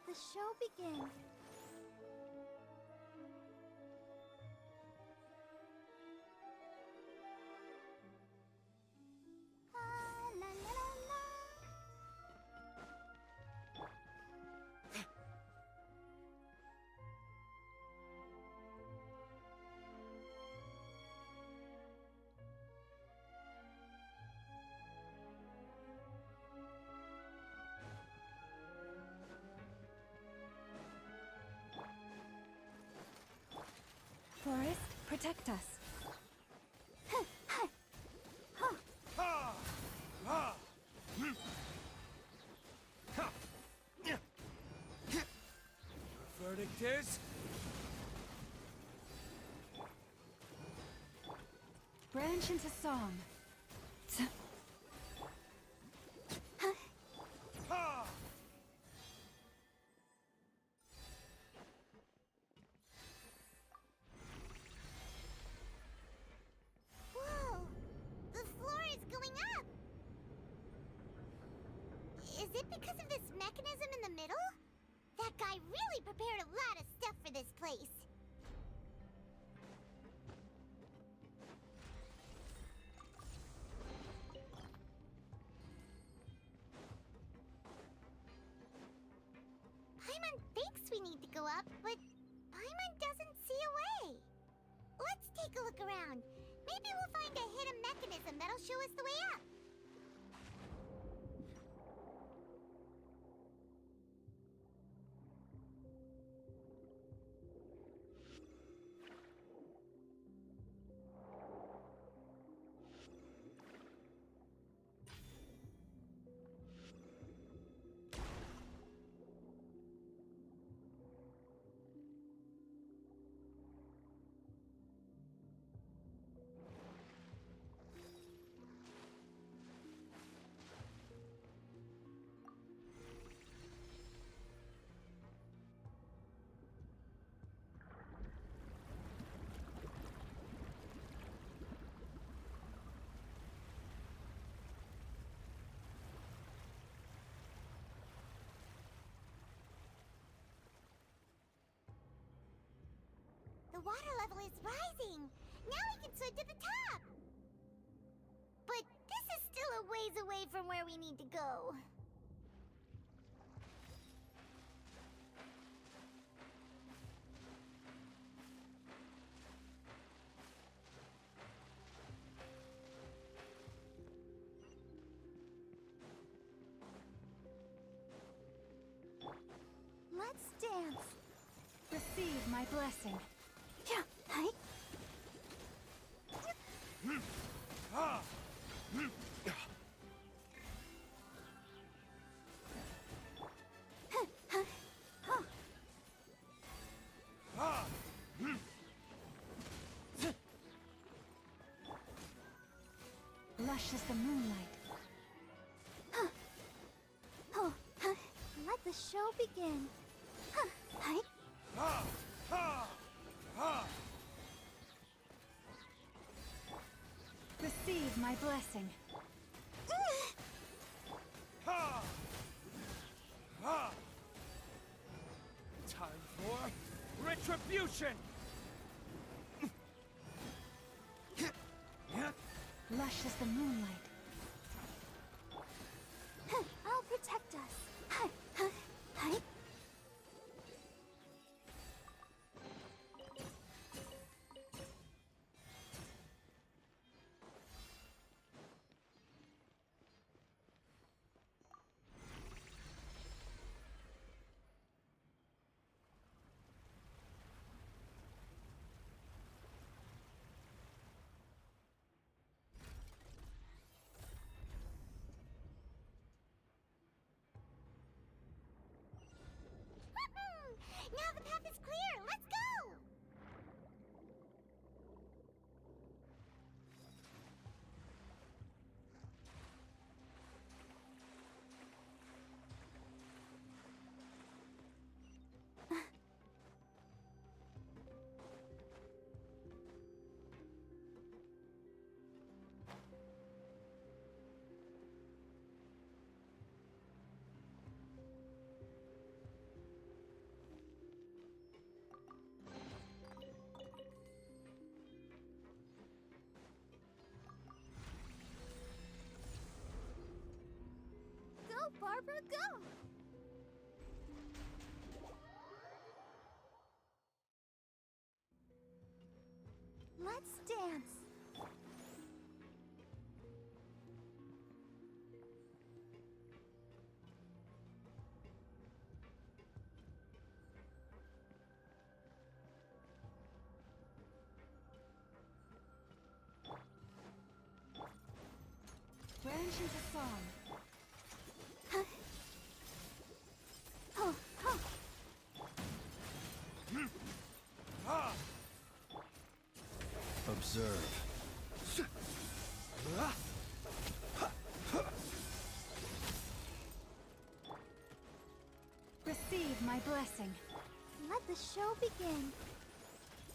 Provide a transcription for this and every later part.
Let the show begin. La la la la. Forest, protect us. Verdict is... Branch into song. Whoa! The floor is going up! Is it because of this mechanism in the middle? That guy really prepared a lot of stuff for this place. Paimon thinks we need to go up, but Paimon doesn't see a way. Let's take a look around. Maybe we'll find a hidden mechanism that'll show us the way up. The water level is rising! Now we can swim to the top! But this is still a ways away from where we need to go. Let's dance. Receive my blessing. Yeah, hi. Lush as the moonlight. Let the show begin. Hi. Receive my blessing. Time for retribution! Lush as the moonlight. I'll protect us. Hi. into song. Ah! Observe. Receive my blessing. Let the show begin.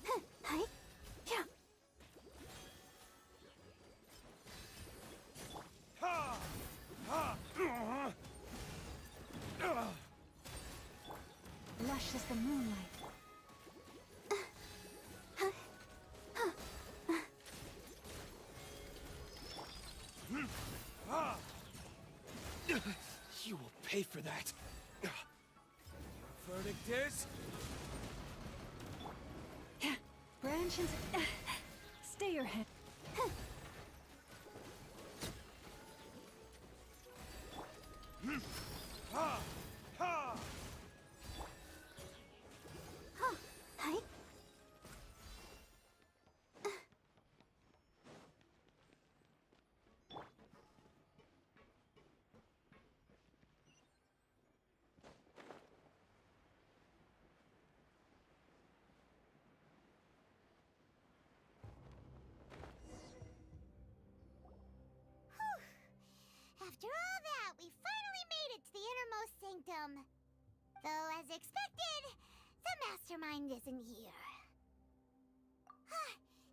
Ha! Ha! Lush as the moonlight. Ah! You will pay for that. Your verdict is? Branch into... Stay your head. Ha! Ha! After all that, we finally made it to the innermost sanctum. Though, as expected, the mastermind isn't here.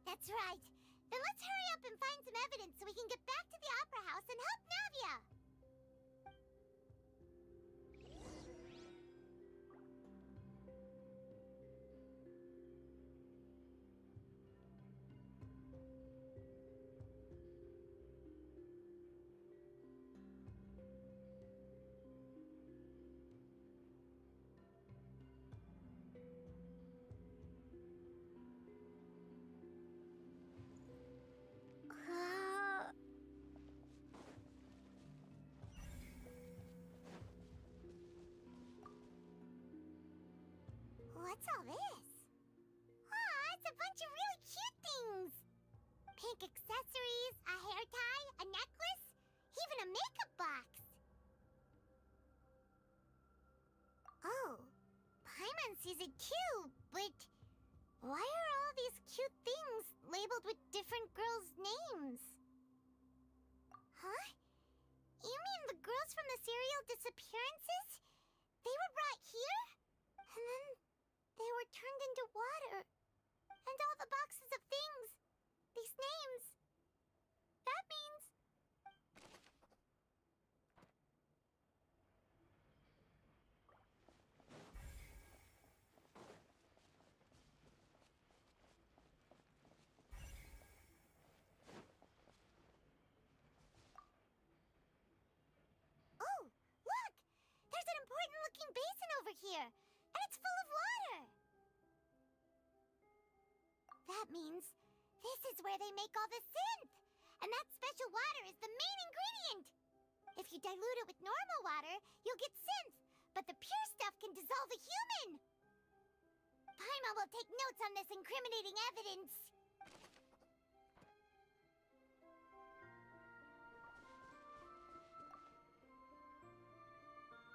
That's right. Then let's hurry up and find some evidence so we can get back to the Opera House and help Navia. What's all this? It's a bunch of really cute things. Pink accessories, a hair tie, a necklace, even a makeup box. Oh, Paimon sees it too, but why are all these cute things labeled with different girls' names? Huh? You mean the girls from the serial disappearances? They were brought here? And then they were turned into water. And all the boxes of things. These names. That means... Oh, look! There's an important-looking basin over here. And it's full of water! That means this is where they make all the synth! And that special water is the main ingredient! If you dilute it with normal water, you'll get synth, but the pure stuff can dissolve a human! Paimon will take notes on this incriminating evidence!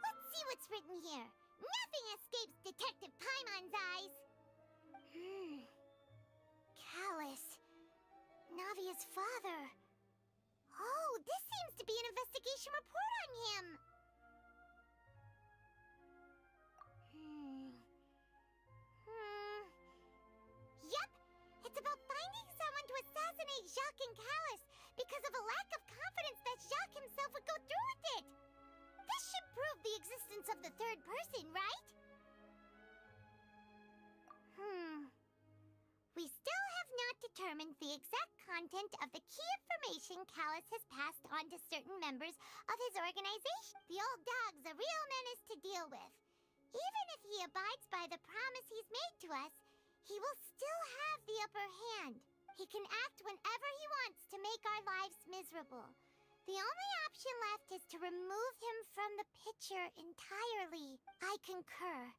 Let's see what's written here. Nothing escapes Detective Paimon's eyes! Callus. Navia's father. Oh, this seems to be an investigation report on him. Yep, it's about finding someone to assassinate Jacques and Callus because of a lack of confidence that Jacques himself would go through with it. This should prove the existence of the third person, right? We still have not determined the exact content of the key information Callus has passed on to certain members of his organization. The old dog's a real menace to deal with. Even if he abides by the promise he's made to us, he will still have the upper hand. He can act whenever he wants to make our lives miserable. The only option left is to remove him from the picture entirely. I concur.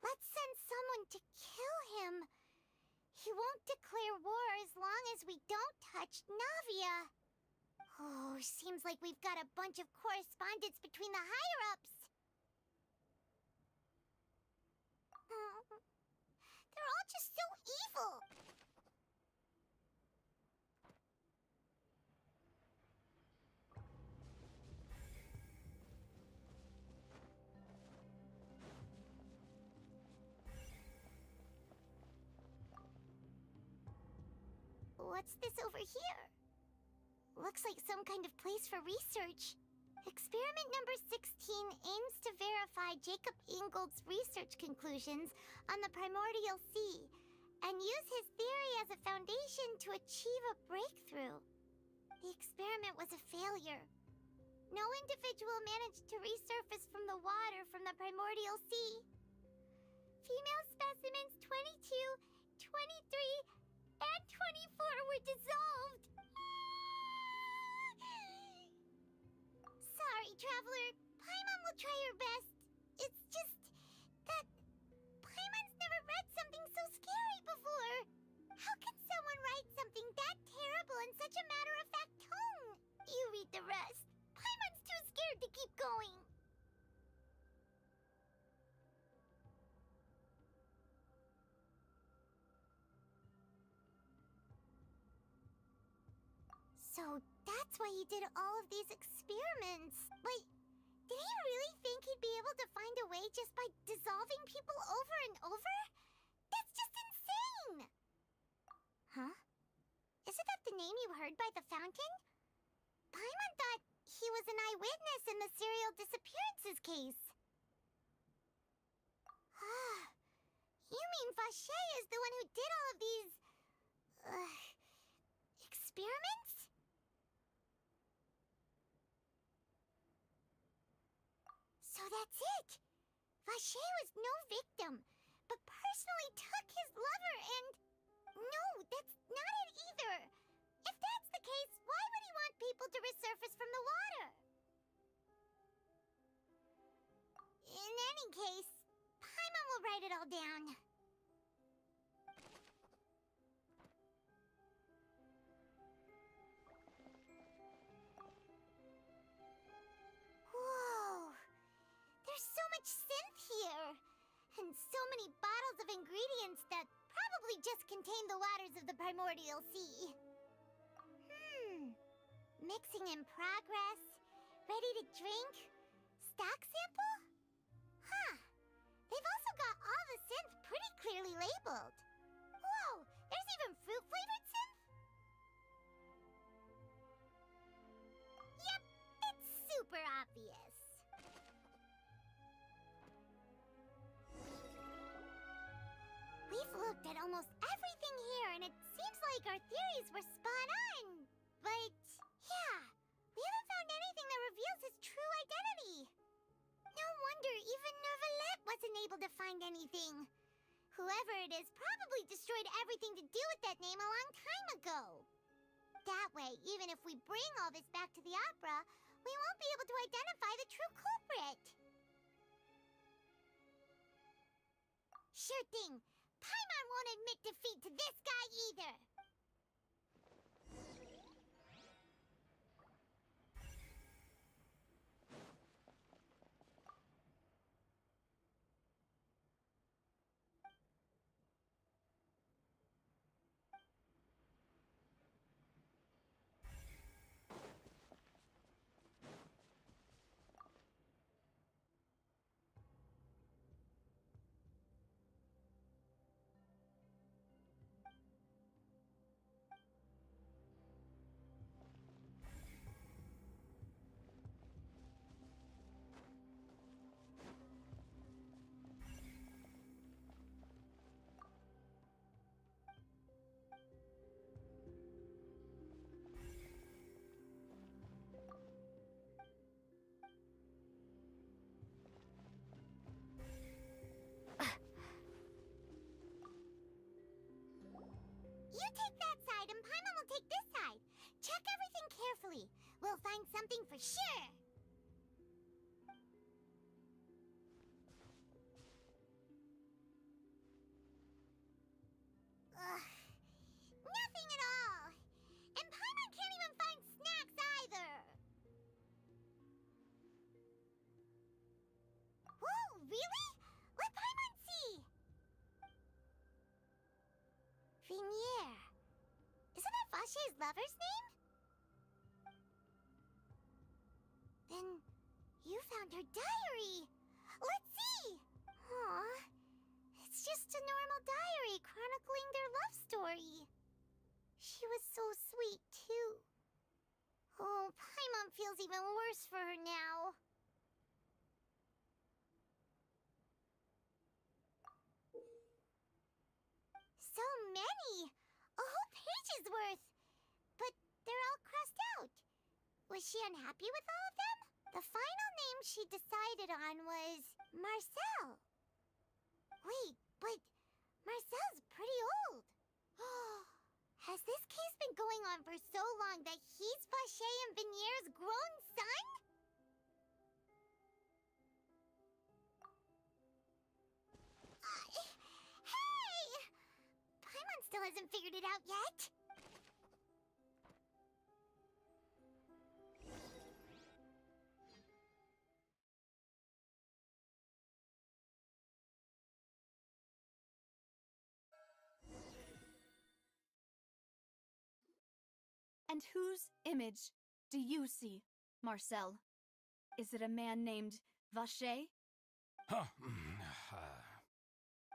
Let's send someone to kill him. He won't declare war as long as we don't touch Navia. Oh, seems like we've got a bunch of correspondence between the higher-ups. They're all just so evil. What's this over here? Looks like some kind of place for research. Experiment number 16 aims to verify Jacob Ingold's research conclusions on the primordial sea and use his theory as a foundation to achieve a breakthrough. The experiment was a failure. No individual managed to resurface from the water from the primordial sea. Female specimens 22, 23, and 24 were dissolved. Sorry, Traveler. Paimon will try her best. It's just that Paimon's never read something so scary before. How can someone write something that terrible in such a matter-of-fact tone? You read the rest. Paimon's too scared to keep going. So that's why he did all of these experiments. Wait, did he really think he'd be able to find a way just by dissolving people over and over? That's just insane! Huh? Isn't that the name you heard by the fountain? Paimon thought he was an eyewitness in the serial disappearances case. You mean Vache is the one who did all of these... experiments? So that's it! Vache was no victim, but personally took his lover and... No, that's not it either! If that's the case, why would he want people to resurface from the water? In any case, Paimon will write it all down. Whoa! There's so much synth here! And so many bottles of ingredients that probably just contain the waters of the primordial sea. Mixing in progress, ready to drink, stock sample? Huh. They've also got all the synth pretty clearly labeled. Whoa, there's even fruit-flavored synth? Yep, it's super obvious. We've looked at almost everything here, and it seems like our theories were spot on. But, yeah, we haven't found anything that reveals his true identity. No wonder even Neuvillette wasn't able to find anything. Whoever it is probably destroyed everything to do with that name a long time ago. That way, even if we bring all this back to the opera, we won't be able to identify the true culprit. Sure thing. Paimon won't admit defeat to this guy either. You take that side and Paimon will take this side. Check everything carefully. We'll find something for sure. Ugh. Nothing at all. And Paimon can't even find snacks either. Vashe's lover's name? Then you found her diary. Let's see. Aw, it's just a normal diary chronicling their love story. She was so sweet, too. Oh, Paimon feels even worse for her now. So many! A whole page's worth! But they're all crossed out. Was she unhappy with all of them? The final name she decided on was Marcel. Wait, but Marcel's pretty old. Has this case been going on for so long that he's Vache and Vinier's grown son? Hey! Paimon still hasn't figured it out yet. And whose image do you see, Marcel? Is it a man named Vache? Huh.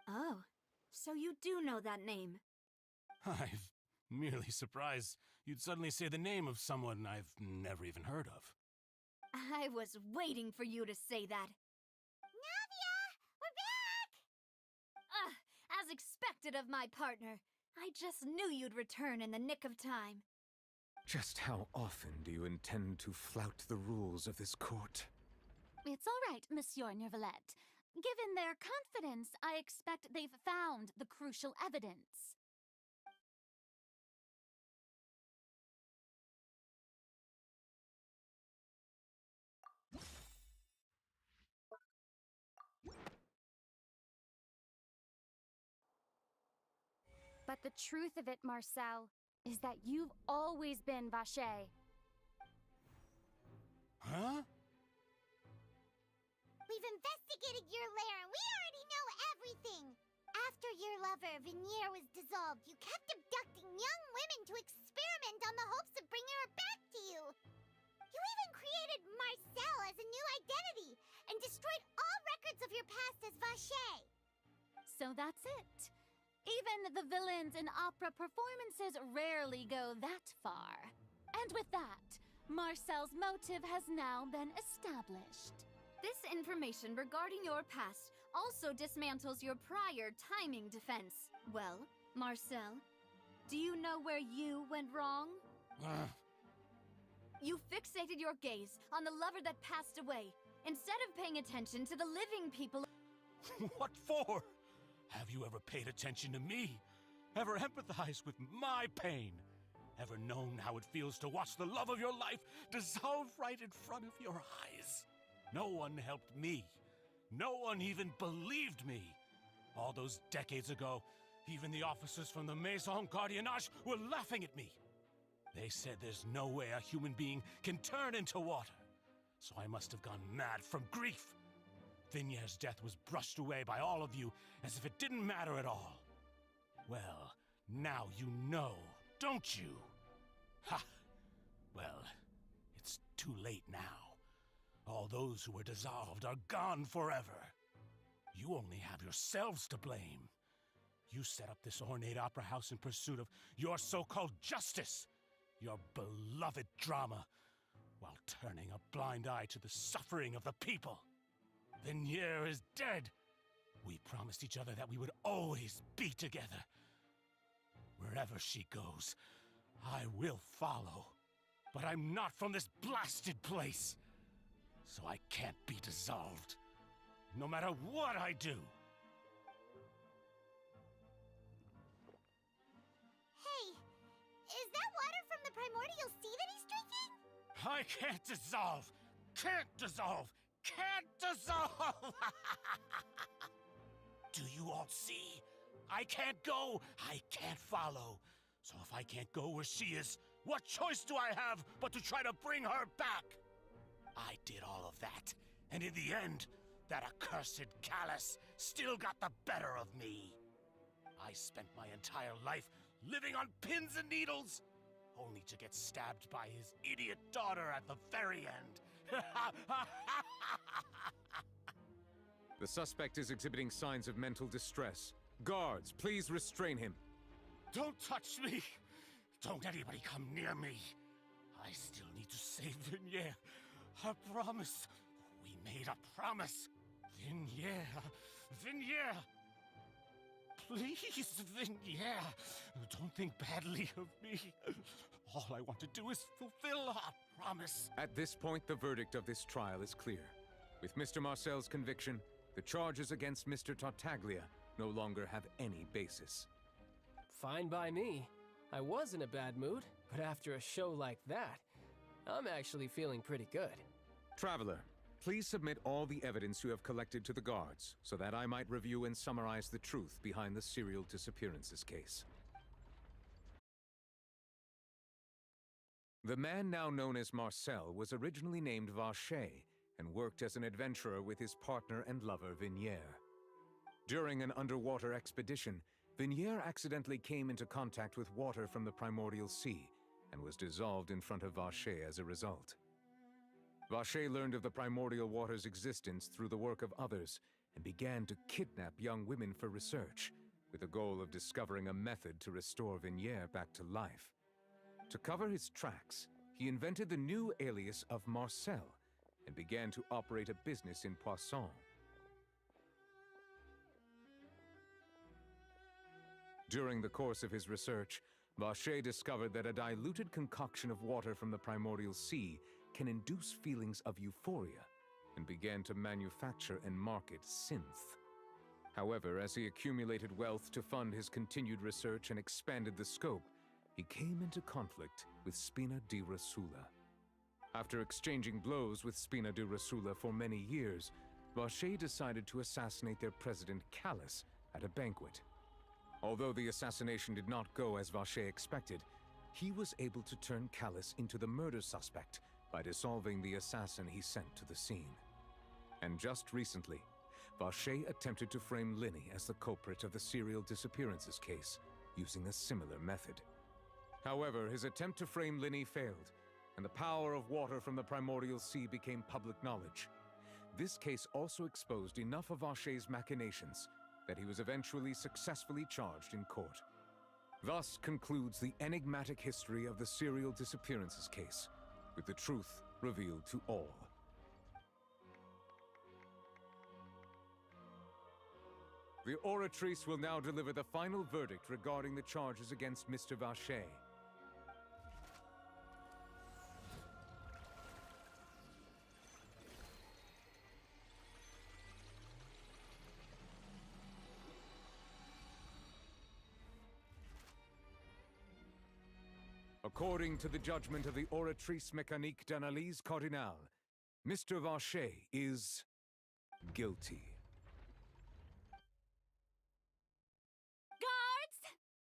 Oh, so you do know that name. I'm merely surprised you'd suddenly say the name of someone I've never even heard of. I was waiting for you to say that. Navia! We're back! As expected of my partner. I just knew you'd return in the nick of time. Just how often do you intend to flout the rules of this court? It's all right, Monsieur Nervalette. Given their confidence, I expect they've found the crucial evidence. But the truth of it, Marcel, is that you've always been Vache. Huh? We've investigated your lair and we already know everything! After your lover, Vinier, was dissolved, you kept abducting young women to experiment on the hopes of bringing her back to you! You even created Marcel as a new identity and destroyed all records of your past as Vache! So that's it. Even the villains in opera performances rarely go that far. And with that, Marcel's motive has now been established. This information regarding your past also dismantles your prior timing defense. Well, Marcel, do you know where you went wrong? You fixated your gaze on the lover that passed away, instead of paying attention to the living people. What for? Have you ever paid attention to me? Ever empathized with my pain? Ever known how it feels to watch the love of your life dissolve right in front of your eyes? No one helped me. No one even believed me. All those decades ago, even the officers from the Maison Gardiennage were laughing at me. They said there's no way a human being can turn into water. So I must have gone mad from grief. Vinier's death was brushed away by all of you as if it didn't matter at all. Well, now you know, don't you? Ha! Well, it's too late now. All those who were dissolved are gone forever. You only have yourselves to blame. You set up this ornate opera house in pursuit of your so-called justice, your beloved drama, while turning a blind eye to the suffering of the people. Vinier is dead. We promised each other that we would always be together. Wherever she goes, I will follow. But I'm not from this blasted place. So I can't be dissolved, no matter what I do. Hey, is that water from the primordial sea that he's drinking? I can't dissolve! Can't dissolve! Can't dissolve! Do you all see? I can't go! I can't follow. So if I can't go where she is, what choice do I have but to try to bring her back? I did all of that, and in the end, that accursed Callus still got the better of me. I spent my entire life living on pins and needles. only to get stabbed by his idiot daughter at the very end. The suspect is exhibiting signs of mental distress. Guards, please restrain him. Don't touch me! Don't anybody come near me! I still need to save Vignere. I promise. We made a promise. Vignere. Vignere! Please, Vignere. Don't think badly of me. All I want to do is fulfill our promise. At this point, the verdict of this trial is clear. With Mr. Marcel's conviction, the charges against Mr. Tartaglia no longer have any basis. Fine by me. I was in a bad mood, but after a show like that, I'm actually feeling pretty good. Traveler, please submit all the evidence you have collected to the guards, so that I might review and summarize the truth behind the serial disappearances case. The man now known as Marcel was originally named Vacher and worked as an adventurer with his partner and lover Vignere. During an underwater expedition, Vignere accidentally came into contact with water from the primordial sea and was dissolved in front of Vacher as a result. Vacher learned of the primordial water's existence through the work of others and began to kidnap young women for research, with the goal of discovering a method to restore Vignere back to life. To cover his tracks, he invented the new alias of Marcel and began to operate a business in Poisson. During the course of his research, Vacher discovered that a diluted concoction of water from the primordial sea can induce feelings of euphoria, and began to manufacture and market synth. However, as he accumulated wealth to fund his continued research and expanded the scope, he came into conflict with Spina di Rosula. After exchanging blows with Spina di Rosula for many years, Vacher decided to assassinate their president Callus at a banquet. Although the assassination did not go as Vacher expected, he was able to turn Callus into the murder suspect by dissolving the assassin he sent to the scene. And just recently, Vacher attempted to frame Linny as the culprit of the serial disappearances case, using a similar method. However, his attempt to frame Linny failed, and the power of water from the primordial sea became public knowledge. This case also exposed enough of Vacher's machinations that he was eventually successfully charged in court. Thus concludes the enigmatic history of the serial disappearances case, with the truth revealed to all. The Oratrice will now deliver the final verdict regarding the charges against Mr. Vacher. According to the judgment of the Oratrice Mécanique d'Analyse Cardinale, Mr. Vacher is guilty. Guards!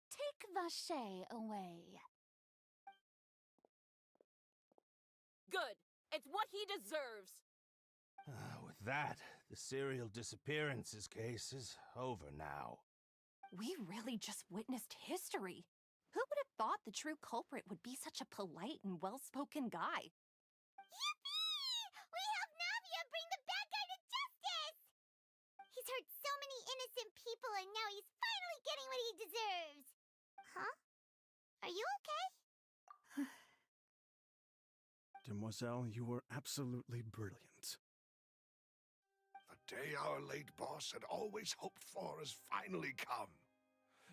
Take Vacher away. Good. It's what he deserves. With that, the serial disappearances case is over now. We really just witnessed history. Who would have thought the true culprit would be such a polite and well-spoken guy? Yippee! We helped Navia bring the bad guy to justice! He's hurt so many innocent people and now he's finally getting what he deserves. Huh? Are you okay? Demoiselle, you were absolutely brilliant. The day our late boss had always hoped for has finally come.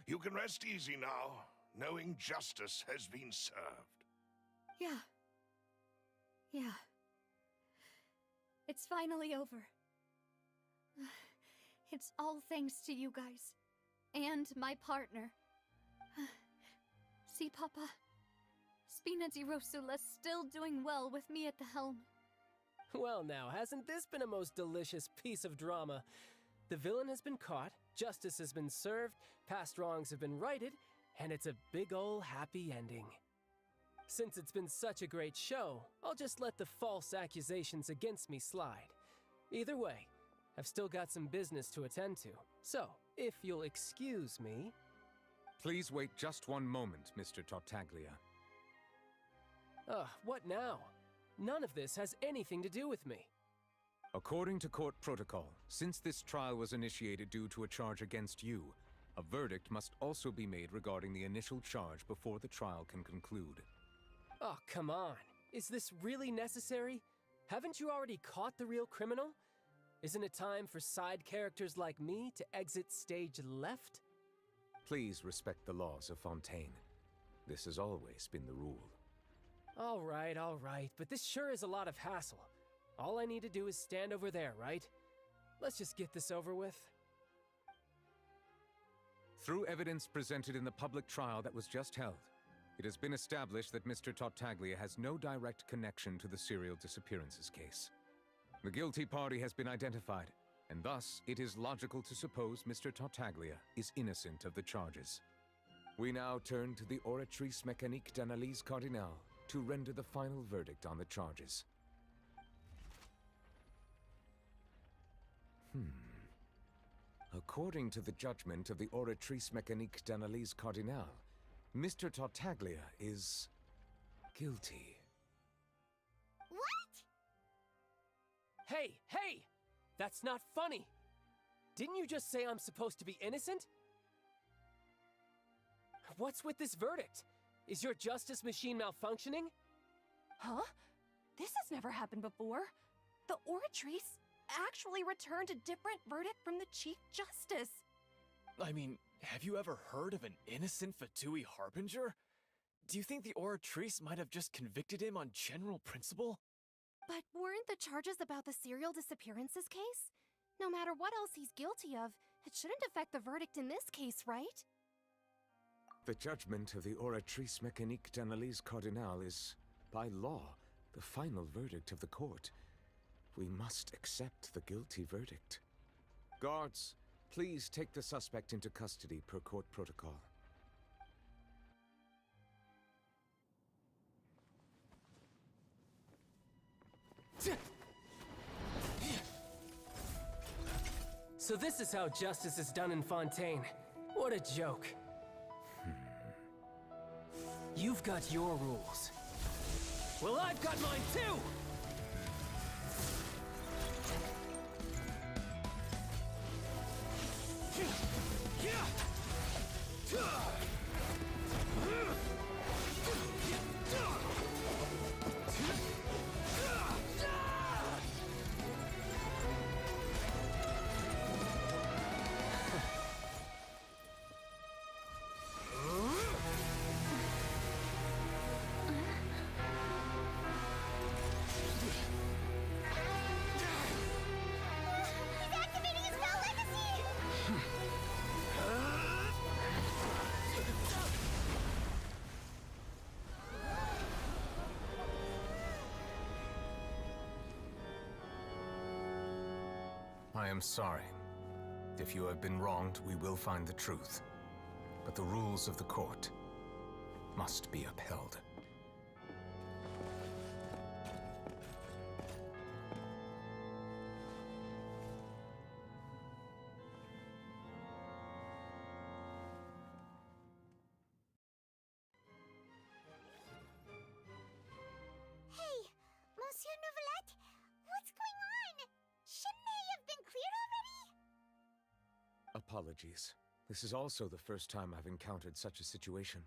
You can rest easy now, knowing justice has been served. Yeah. It's finally over. It's all thanks to you guys. And my partner. See, Papa? Spina di Rosula's still doing well with me at the helm. Well now, hasn't this been a most delicious piece of drama? The villain has been caught, justice has been served, past wrongs have been righted, and it's a big ol' happy ending. Since it's been such a great show, I'll just let the false accusations against me slide. Either way, I've still got some business to attend to, so if you'll excuse me... Please wait just one moment, Mr. Tartaglia. Ugh, what now? None of this has anything to do with me. According to court protocol, since this trial was initiated due to a charge against you, a verdict must also be made regarding the initial charge before the trial can conclude. Oh, come on. Is this really necessary? Haven't you already caught the real criminal? Isn't it time for side characters like me to exit stage left? Please respect the laws of Fontaine. This has always been the rule. All right, but this sure is a lot of hassle. All I need to do is stand over there, right? Let's just get this over with. Through evidence presented in the public trial that was just held, it has been established that Mr. Tartaglia has no direct connection to the serial disappearances case. The guilty party has been identified, and thus it is logical to suppose Mr. Tartaglia is innocent of the charges. We now turn to the Oratrice Mécanique d'Analyse Cardinale to render the final verdict on the charges. According to the judgment of the Oratrice Mécanique d'Analyse Cardinale, Mr. Tartaglia is guilty. What? Hey! That's not funny! Didn't you just say I'm supposed to be innocent? What's with this verdict? Is your justice machine malfunctioning? Huh? This has never happened before. The Oratrice actually returned a different verdict from the Chief Justice. I mean, have you ever heard of an innocent Fatui Harbinger? Do you think the Oratrice might have just convicted him on general principle? But weren't the charges about the serial disappearances case? No matter what else he's guilty of, it shouldn't affect the verdict in this case, right? The judgment of the Oratrice Mécanique d'Analyse Cardinale is, by law, the final verdict of the court. We must accept the guilty verdict. Guards, please take the suspect into custody per court protocol. So this is how justice is done in Fontaine. What a joke. You've got your rules. Well, I've got mine too! I am sorry. If you have been wronged, we will find the truth. But the rules of the court must be upheld. Hey, Monsieur Novelette, what's going on? Shouldn't they have been cleared already? Apologies. This is also the first time I've encountered such a situation.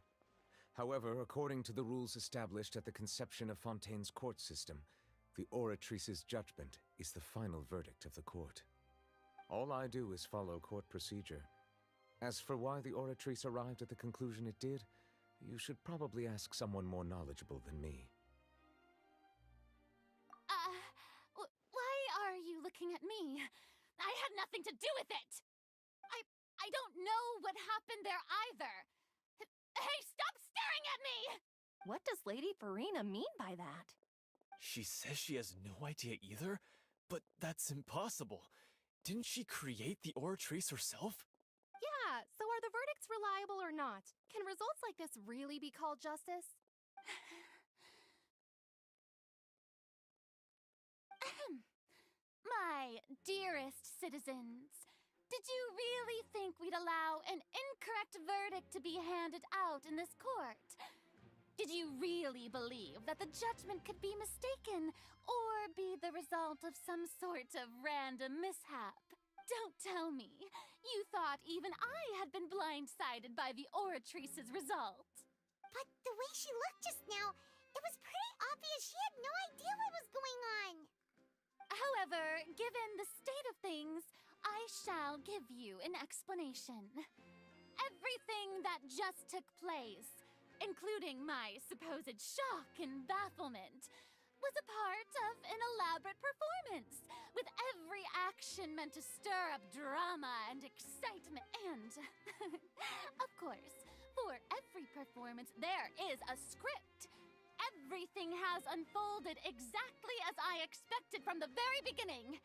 However, according to the rules established at the conception of Fontaine's court system, the Oratrice's judgment is the final verdict of the court. All I do is follow court procedure. As for why the Oratrice arrived at the conclusion it did, you should probably ask someone more knowledgeable than me. Why are you looking at me? I had nothing to do with it! I don't know what happened there either! Hey, stop staring at me! What does Lady Farina mean by that? She says she has no idea either, but that's impossible. Didn't she create the Oratrice herself? Yeah, so are the verdicts reliable or not? Can results like this really be called justice? My dearest citizens, did you really think we'd allow an incorrect verdict to be handed out in this court? Did Did you really believe that the judgment could be mistaken or be the result of some sort of random mishap? Don't tell me you thought even I had been blindsided by the Oratrice's result. But the way she looked just now, it was pretty obvious she had no idea what was going on. However, given the state of things, I shall give you an explanation. Everything that just took place, including my supposed shock and bafflement, was a part of an elaborate performance, with every action meant to stir up drama and excitement. And, of course, for every performance, there is a script. Everything has unfolded exactly as I expected from the very beginning.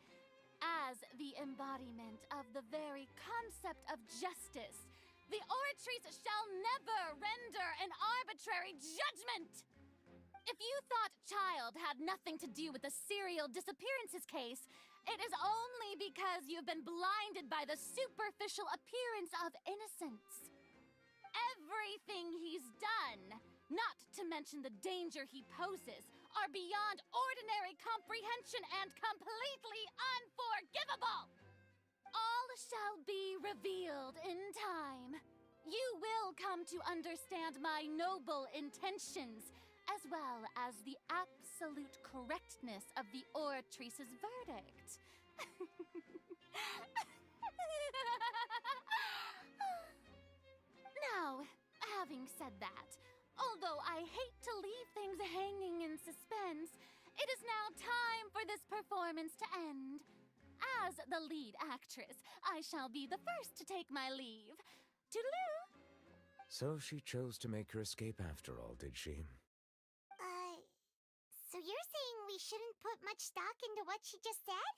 As the embodiment of the very concept of justice, the Oratrice shall never render an arbitrary judgment! If you thought Child had nothing to do with the serial disappearances case, it is only because you've been blinded by the superficial appearance of innocence. Everything he's done, not to mention the danger he poses, are beyond ordinary comprehension and completely unforgivable! All shall be revealed in time. You will come to understand my noble intentions, as well as the absolute correctness of the Oratrice's verdict. Now, having said that, although I hate to leave things hanging in suspense, it is now time for this performance to end. As the lead actress, I shall be the first to take my leave. Toodaloo! So she chose to make her escape after all, did she? So you're saying we shouldn't put much stock into what she just said?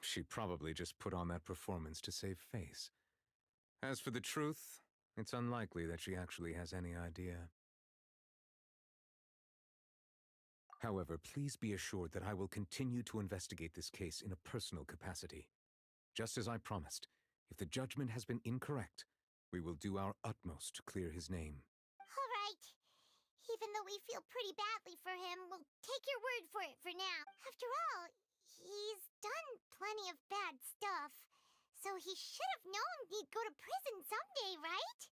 She probably just put on that performance to save face. As for the truth, it's unlikely that she actually has any idea. However, please be assured that I will continue to investigate this case in a personal capacity. Just as I promised, if the judgment has been incorrect, we will do our utmost to clear his name. All right. Even though we feel pretty badly for him, we'll take your word for it for now. After all, he's done plenty of bad stuff, so he should have known he'd go to prison someday, right?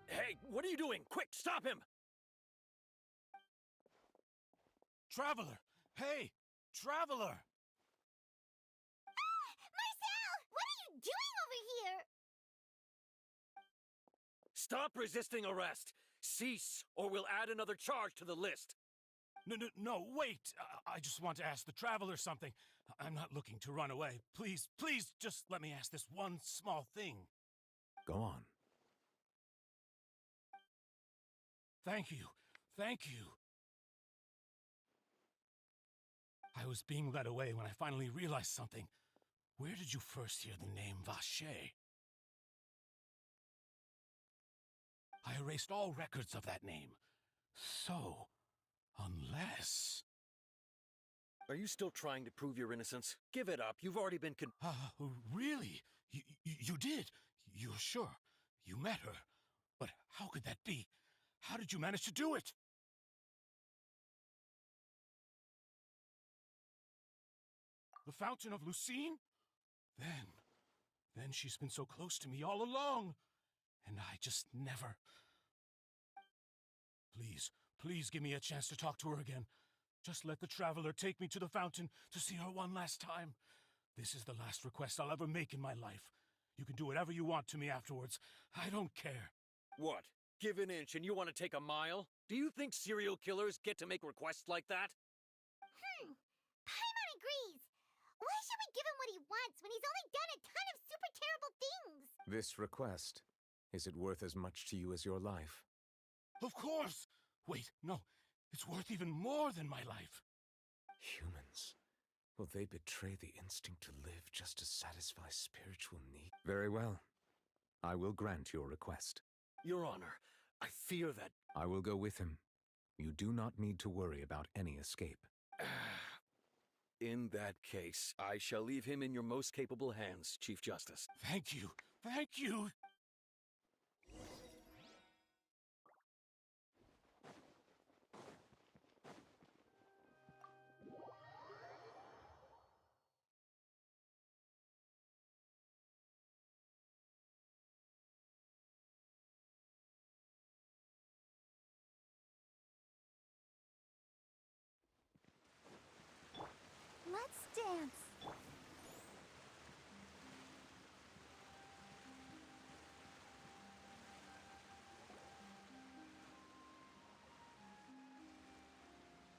Hey, what are you doing? Quick, stop him! Traveler! Hey! Traveler! Marcel! What are you doing over here? Stop resisting arrest! Cease, or we'll add another charge to the list! No, wait! I just want to ask the Traveler something. I'm not looking to run away. Please, just let me ask this one small thing. Go on. Thank you. I was being led away when I finally realized something. Where did you first hear the name Vacher? I erased all records of that name. So, unless... Are you still trying to prove your innocence? Give it up. You've already been Really? You did? You're sure? You met her? But how could that be? How did you manage to do it? The Fountain of Lucine? Then she's been so close to me all along. And I just never... Please give me a chance to talk to her again. Just let the Traveler take me to the fountain to see her one last time. This is the last request I'll ever make in my life. You can do whatever you want to me afterwards. I don't care. What? Give an inch and you want to take a mile? Do you think serial killers get to make requests like that? Paimon agrees. Why should we give him what he wants when he's only done a ton of super terrible things? This request, is it worth as much to you as your life? Of course! Wait, no. It's worth even more than my life. Humans. Will they betray the instinct to live just to satisfy spiritual need? Very well. I will grant your request. Your Honor, I fear that... I will go with him. You do not need to worry about any escape. In that case, I shall leave him in your most capable hands, Chief Justice. Thank you. Thank you. Let's dance.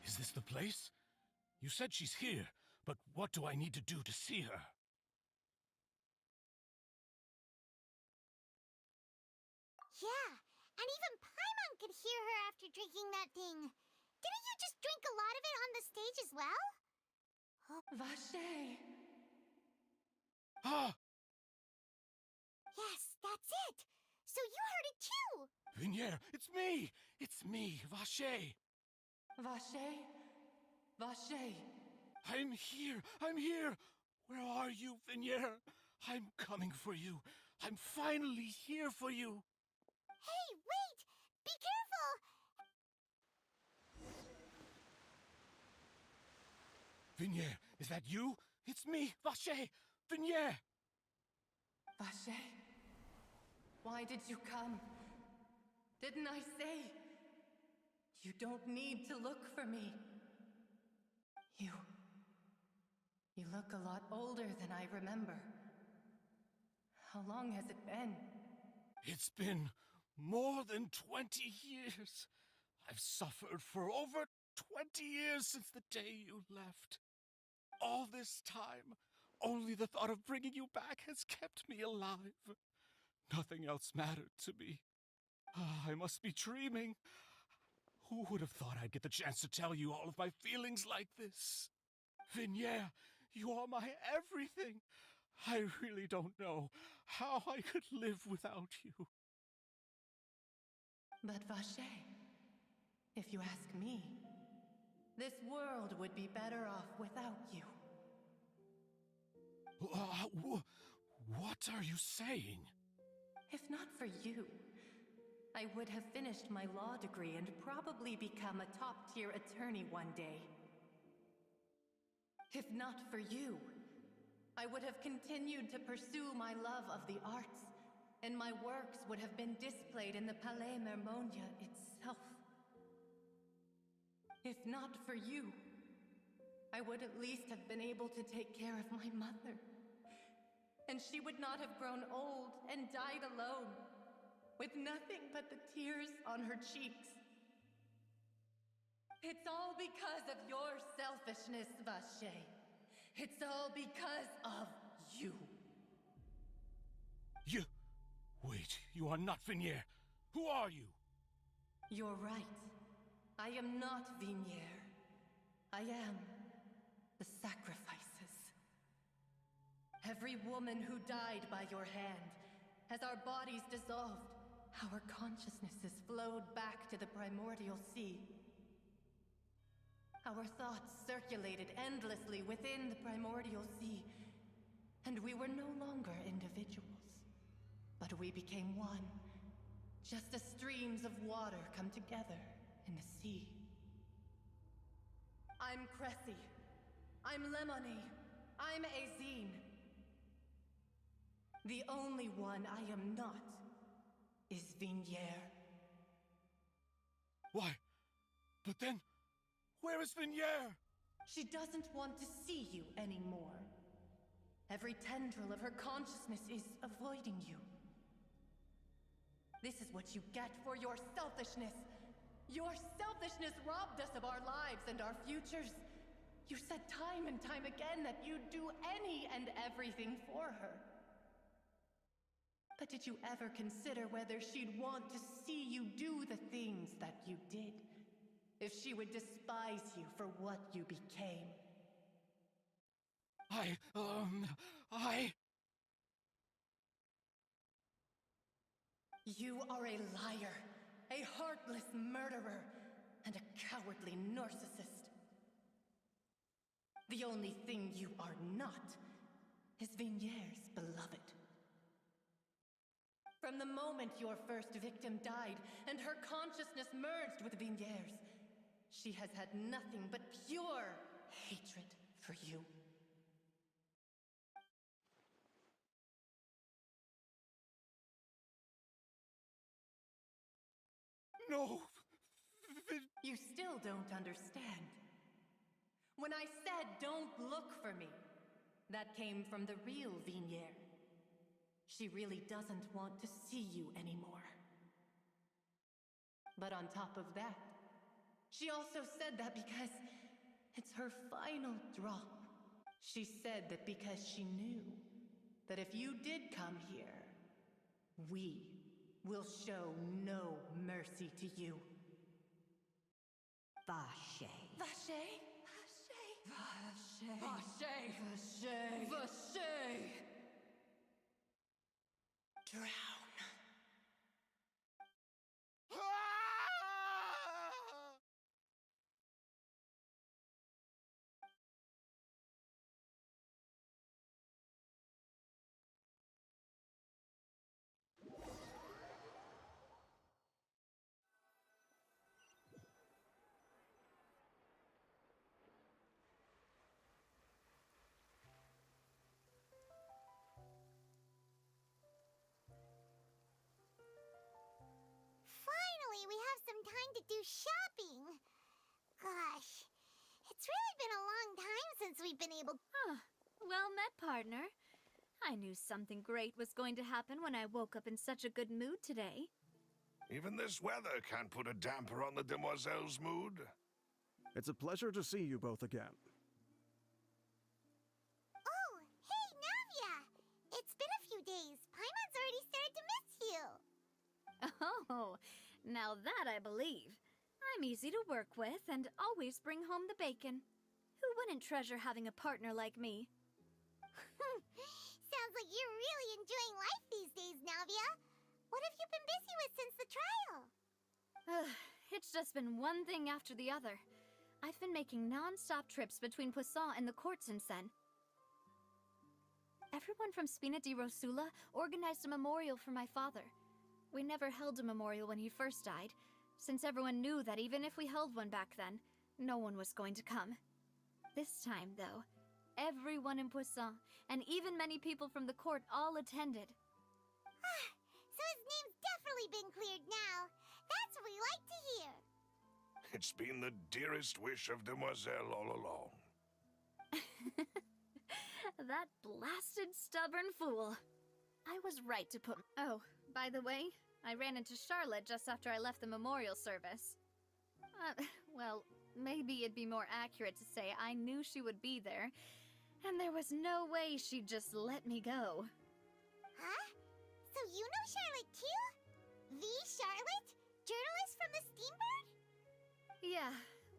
Is this the place? You said she's here, but what do I need to do to see her? Yeah, and even Paimon could hear her after drinking that thing. Didn't you just drink a lot of it on the stage as well? Vache. Ah! Yes, that's it. So you heard it too. Vignier, it's me! It's me, Vache! Vache. Vache. I'm here! I'm here! Where are you, Vignier? I'm coming for you. I'm finally here for you. Hey, wait! Be careful! Vignier, is that you? It's me, Vache! Vignier! Vache. Why did you come? Didn't I say? You don't need to look for me. You look a lot older than I remember. How long has it been? It's been more than 20 years. I've suffered for over 20 years since the day you left. All this time, only the thought of bringing you back has kept me alive. Nothing else mattered to me. I must be dreaming. Who would have thought I'd get the chance to tell you all of my feelings like this? Vignier, you are my everything. I really don't know how I could live without you. But Vache, if you ask me, this world would be better off without you. What are you saying? If not for you, I would have finished my law degree and probably become a top-tier attorney one day. If not for you, I would have continued to pursue my love of the arts, and my works would have been displayed in the Palais Mermonia itself. If not for you, I would at least have been able to take care of my mother. And she would not have grown old and died alone, with nothing but the tears on her cheeks. It's all because of your selfishness, Vache. It's all because of you. You... Wait, you are not Vignier. Who are you? You're right. I am not Vignier. I am the sacrifices. Every woman who died by your hand, as our bodies dissolved, our consciousnesses flowed back to the primordial sea. Our thoughts circulated endlessly within the primordial sea, and we were no longer individuals, but we became one, just as streams of water come together in the sea. I'm Cressy. I'm Lemony. I'm Azine. The only one I am not is Vignier. Why? But then, where is Vignier? She doesn't want to see you anymore. Every tendril of her consciousness is avoiding you. This is what you get for your selfishness. Your selfishness robbed us of our lives and our futures. You said time and time again that you'd do any and everything for her. But did you ever consider whether she'd want to see you do the things that you did? if she would despise you for what you became. You are a liar, a heartless murderer, and a cowardly narcissist. The only thing you are not is Vignere's beloved. From the moment your first victim died and her consciousness merged with Vignere's, she has had nothing but pure hatred for you. No! You still don't understand. When I said don't look for me, that came from the real Vignere. She really doesn't want to see you anymore. But on top of that, she also said that because it's her final drop. She said that because she knew that if you did come here, we will show no mercy to you. Vache. Vache? Vache. Vache. Vache. Vache. Drown. Finally, we have some time to do shopping. Gosh, it's really been a long time since we've been able... Well met, partner. I knew something great was going to happen when I woke up in such a good mood today. Even this weather can't put a damper on the demoiselle's mood. It's a pleasure to see you both again. Oh, hey, Navia! It's been a few days. Paimon's already started to miss you. Oh, now that I believe. I'm easy to work with and always bring home the bacon. Who wouldn't treasure having a partner like me? Sounds like you're really enjoying life these days, Navia. What have you been busy with since the trial? It's just been one thing after the other. I've been making non-stop trips between Poisson and the courts in Seine. Everyone from Spina di Rosula organized a memorial for my father. We never held a memorial when he first died, since everyone knew that even if we held one back then, no one was going to come. This time, though, everyone in Poisson, and even many people from the court, all attended. So his name's definitely been cleared now. That's what we like to hear. It's been the dearest wish of Demoiselle all along. That blasted stubborn fool. I was right to put... Oh, by the way, I ran into Charlotte just after I left the memorial service. Well, maybe it'd be more accurate to say I knew she would be there, and there was no way she'd just let me go. Huh? So you know Charlotte too? The Charlotte? Journalist from the Steambird? Yeah,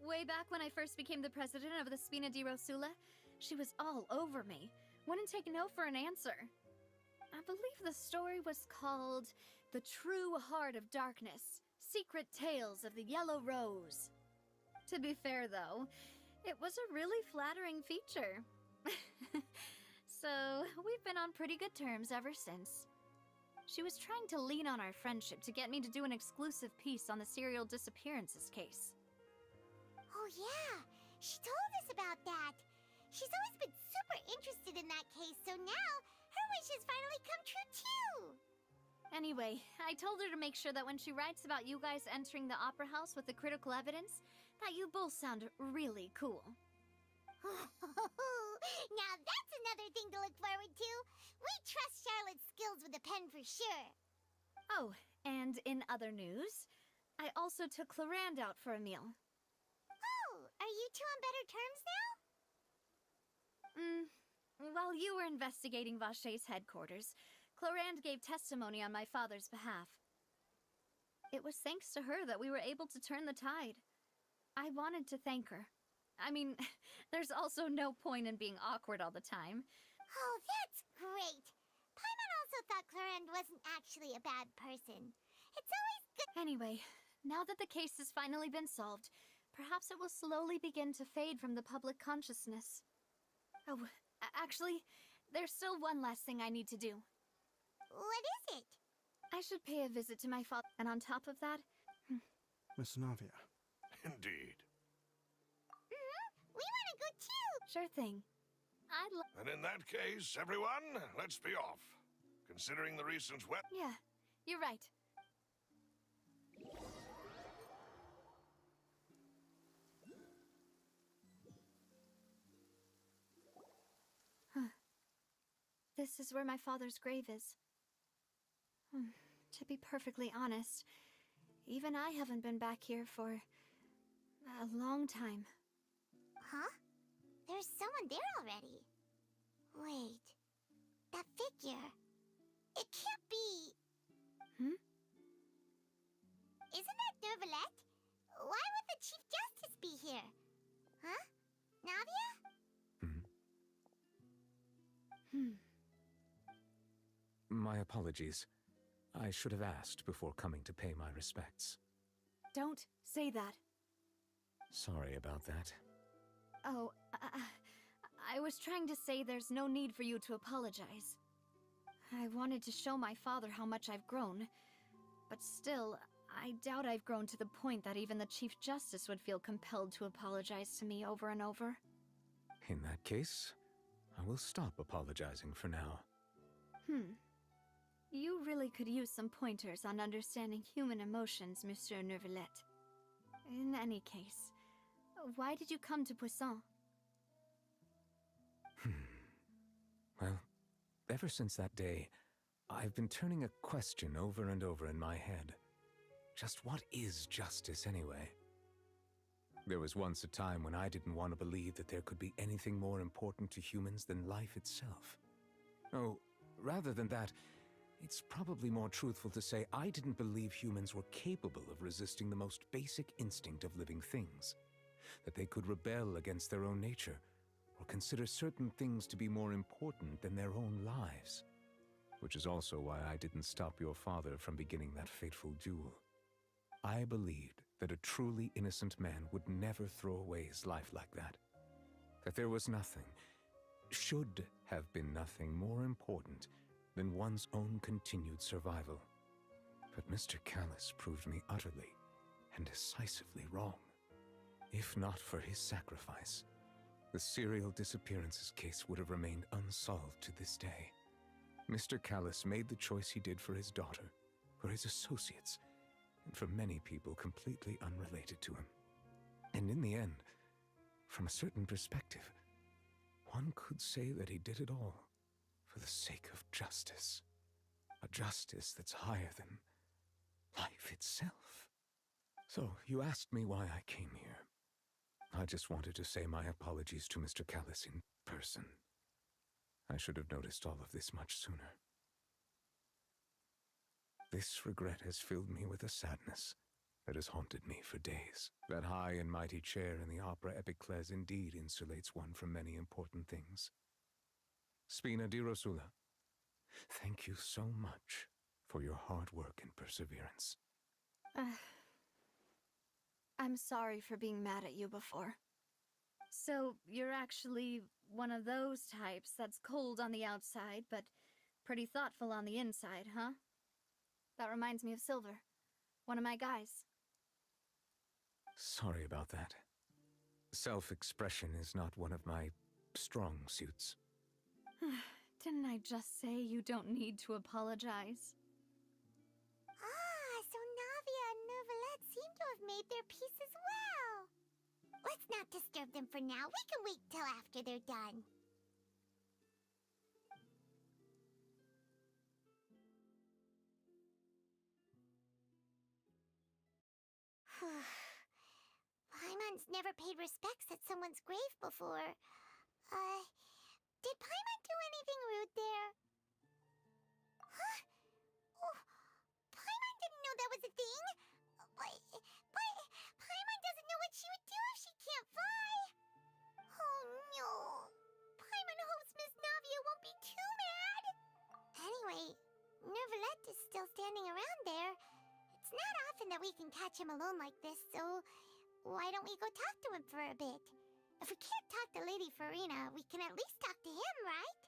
way back when I first became the president of the Spina di Rosula, she was all over me. Wouldn't take no for an answer. I believe the story was called The True Heart of Darkness, Secret Tales of the Yellow Rose. To be fair, though, it was a really flattering feature. So, we've been on pretty good terms ever since. She was trying to lean on our friendship to get me to do an exclusive piece on the serial disappearances case. Oh yeah, she told us about that. She's always been super interested in that case, so now her wish has finally come true too. Anyway, I told her to make sure that when she writes about you guys entering the opera house with the critical evidence, that you both sound really cool. Now that's another thing to look forward to. We trust Charlotte's skills with a pen for sure. Oh, and in other news, I also took Clarande out for a meal. Oh, are you two on better terms now? While you were investigating Vache's headquarters, Clarande gave testimony on my father's behalf. It was thanks to her that we were able to turn the tide. I wanted to thank her. I mean, there's also no point in being awkward all the time. Oh, that's great. Paimon also thought Clarend wasn't actually a bad person. It's always good. Anyway, now that the case has finally been solved, perhaps it will slowly begin to fade from the public consciousness. Oh, actually, there's still one last thing I need to do. What is it? I should pay a visit to my father, and on top of that... Miss Navia. Indeed. We want to go too! Sure thing. And in that case, everyone, let's be off. Considering the recent weather... Yeah, you're right. This is where my father's grave is. To be perfectly honest, even I haven't been back here for a long time. Huh? There's someone there already. Wait. That figure. It can't be... Isn't that Neuvillette? Why would the Chief Justice be here? Huh? Navia? My apologies. I should have asked before coming to pay my respects. Don't say that. Sorry about that. Oh, I was trying to say there's no need for you to apologize. I wanted to show my father how much I've grown, but still, I doubt I've grown to the point that even the Chief Justice would feel compelled to apologize to me over and over. In that case, I will stop apologizing for now. You really could use some pointers on understanding human emotions, Monsieur Neuvillette. In any case, why did you come to Poisson? Well, ever since that day, I've been turning a question over and over in my head. Just what is justice anyway? There was once a time when I didn't want to believe that there could be anything more important to humans than life itself. Oh, rather than that, it's probably more truthful to say I didn't believe humans were capable of resisting the most basic instinct of living things. That they could rebel against their own nature, or consider certain things to be more important than their own lives. Which is also why I didn't stop your father from beginning that fateful duel. I believed that a truly innocent man would never throw away his life like that. That there was nothing, should have been nothing more important than one's own continued survival. But Mr. Callus proved me utterly and decisively wrong. If not for his sacrifice, the serial disappearances case would have remained unsolved to this day. Mr. Callus made the choice he did for his daughter, for his associates, and for many people completely unrelated to him. And in the end, from a certain perspective, one could say that he did it all for the sake of justice. A justice that's higher than life itself. So, you asked me why I came here. I just wanted to say my apologies to Mr. Callus in person. I should have noticed all of this much sooner. This regret has filled me with a sadness that has haunted me for days. That high and mighty chair in the Opera Epiclese indeed insulates one from many important things. Spina di Rosula, thank you so much for your hard work and perseverance. I'm sorry for being mad at you before. So, you're actually one of those types that's cold on the outside, but pretty thoughtful on the inside, huh? That reminds me of Silver, one of my guys. Sorry about that. Self-expression is not one of my strong suits. Didn't I just say you don't need to apologize? Ah, so Navia and Neuvillette seem to have made their peace as well. Let's not disturb them for now. We can wait till after they're done. Paimon's never paid respects at someone's grave before. Did Paimon do anything rude there? Huh? Oh, Paimon didn't know that was a thing. But Paimon doesn't know what she would do often that we can catch him alone like this, so why don't we go talk to him for a bit? If we can't talk to Lady Farina, we can at least talk to him, right?